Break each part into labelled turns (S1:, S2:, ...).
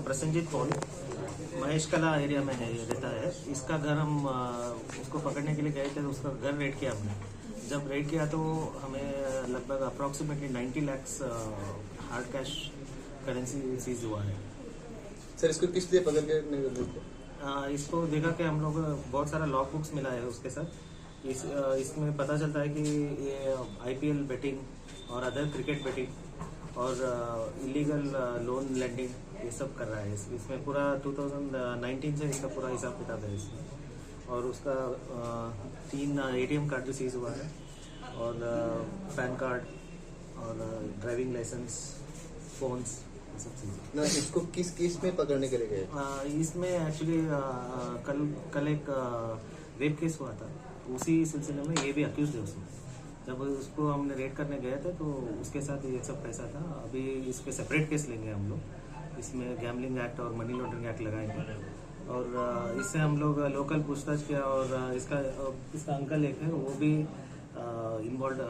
S1: Prasannajit Paul Mahesh कला area में है, ये रहता है। इसका घर हम उसको पकड़ने के लिए गए थे, तो उसका घर रेड किया हमने। जब रेड किया तो हमें लगभग approximately 90 lakh hard cash currency seize हुआ है।
S2: सर इसको किस लिए पकड़ के
S1: इसको देखा कि हम लोग बहुत सारा लॉग बुक्स मिला है उसके साथ। इसमें पता चलता है कि ये IPL बेटिंग और अदर क्रिकेट बेटिंग और इलीगल लोन लेंडिंग ये सब कर रहा है। इसमें पूरा 2019 से इसका पूरा हिसाब किताब है इसमें। और उसका 3 ATM कार्ड भी सीज हुआ है और पैन कार्ड और ड्राइविंग लाइसेंस, फोन्स, सब चीज़ें।
S2: इसको किस केस में पकड़ने के लिए गए?
S1: इसमें एक्चुअली कल एक रेप केस हुआ था, उसी सिलसिले में ये भी अक्यूज है उसमें। जब उसको हमने रेड करने गए थे तो उसके साथ ये सब पैसा था। अभी इसके सेपरेट केस लेंगे हम लोग, इसमें गैम्बलिंग एक्ट और मनी लॉन्ड्रिंग एक्ट लगाएंगे। और इससे हम लोग लोकल पूछताछ किया और इसका अंकल एक है, वो भी इन्वॉल्व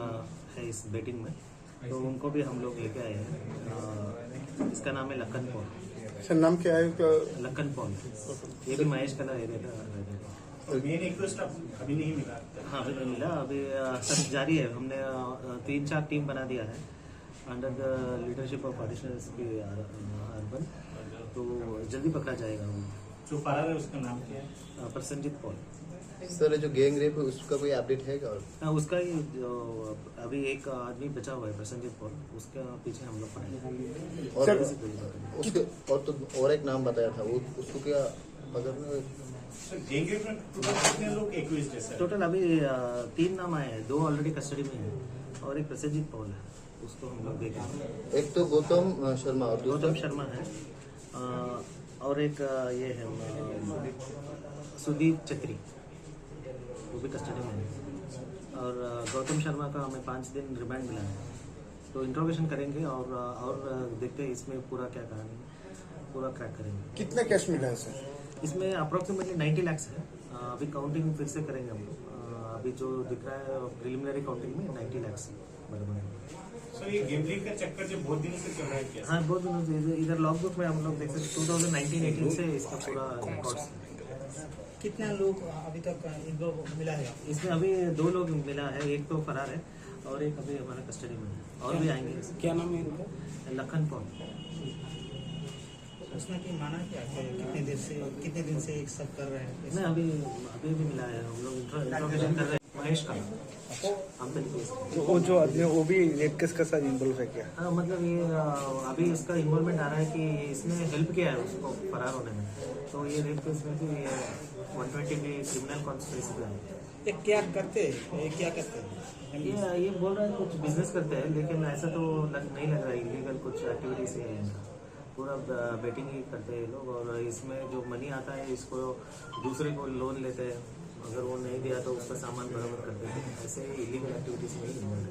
S1: है इस बेटिंग में, तो उनको भी हम लोग लेके आए हैं। इसका नाम है लखन पॉल।
S3: सर नाम क्या है?
S1: लखन पॉल, ये भी महेश कला एरिया का।
S4: मेन रिक्वेस्ट अभी नहीं मिला।
S1: हाँ अभी नहीं मिला, अभी सब जारी है। हमने 3-4 टीम बना दिया है under the leadership of additional SP urban, तो जल्दी पकड़ा जाएगा।
S4: जो फरार है उसका नाम क्या है?
S1: प्रसन्नजीत पॉल।
S2: सर जो गैंग रेप है उसका कोई अपडेट है क्या?
S1: उसका ही जो अभी एक आदमी बचा हुआ है प्रसन्नजीत पॉल, उसके पीछे हम लोग पड़ेंगे।
S2: और एक नाम बताया था, वो उसको क्या पकड़ने?
S1: टोटल अभी 3 नाम आए हैं, 2 ऑलरेडी कस्टडी में है और एक प्रसन्नजीत पॉल है, उसको हम लोग देखेंगे।
S2: एक तो गौतम शर्मा और
S1: गौतम शर्मा है और एक ये है सुदीप छत्री, वो भी कस्टडी में है। और गौतम शर्मा का हमें 5 दिन रिमांड मिला है, तो इंट्रोगेशन करेंगे और देखते हैं इसमें पूरा क्या कहानी, पूरा क्रैक करेंगे।
S3: कितना कैश मिला है सर?
S1: इसमें अप्रोक्सीमेटली 90 लाख है। अभी काउंटिंग फिर से करेंगे हम लोग। अभी जो दिख रहा है प्रिलिमिनरी काउंटिंग में 90 लाख बराबर है।
S4: सर ये गैम्बलिंग का चक्कर जो बहुत दिनों से चल रहा है क्या?
S1: हाँ बहुत दिनों से। इधर लॉग बुक में हम लोग देख सकते 2019-18 से इसका पूरा रिकॉर्ड्स।
S5: कितने लोग अभी तक इनको मिला है?
S1: इसमें अभी 2 लोग मिला है, एक तो फरार है और एक अभी हमारा कस्टडी में है, और भी आएंगे।
S5: क्या नाम है इनका?
S1: लखन पॉल।
S5: उसने की माना क्या कितने दिन से एक सब कर रहे हैं?
S1: नहीं अभी भी मिला है, हम लोग इंट्रोगेशन कर रहे हैं। महेश का
S3: वो जो आदमी वो भी रेप केस के साथ इन्वॉल्व है क्या?
S1: हाँ मतलब ये अभी इसका इन्वॉल्वमेंट आ रहा है कि इसने हेल्प किया है उसको फरार होने में, तो ये रेप केस में भी 120 की क्रिमिनल कॉन्स्पिरेसी पे है।
S5: ये क्या करते हैं?
S1: ये बोल रहा है कुछ बिजनेस करते हैं, लेकिन ऐसा तो नहीं लग रहा है इलीगल कुछ एक्टिविटीज है इनका। पूरा बेटिंग ही करते हैं लोग, और इसमें जो मनी आता है इसको दूसरे को लोन लेते हैं, अगर वो नहीं दिया तो उसका सामान बराबर करते हैं। ऐसे इलीगल एक्टिविटीज नहीं है।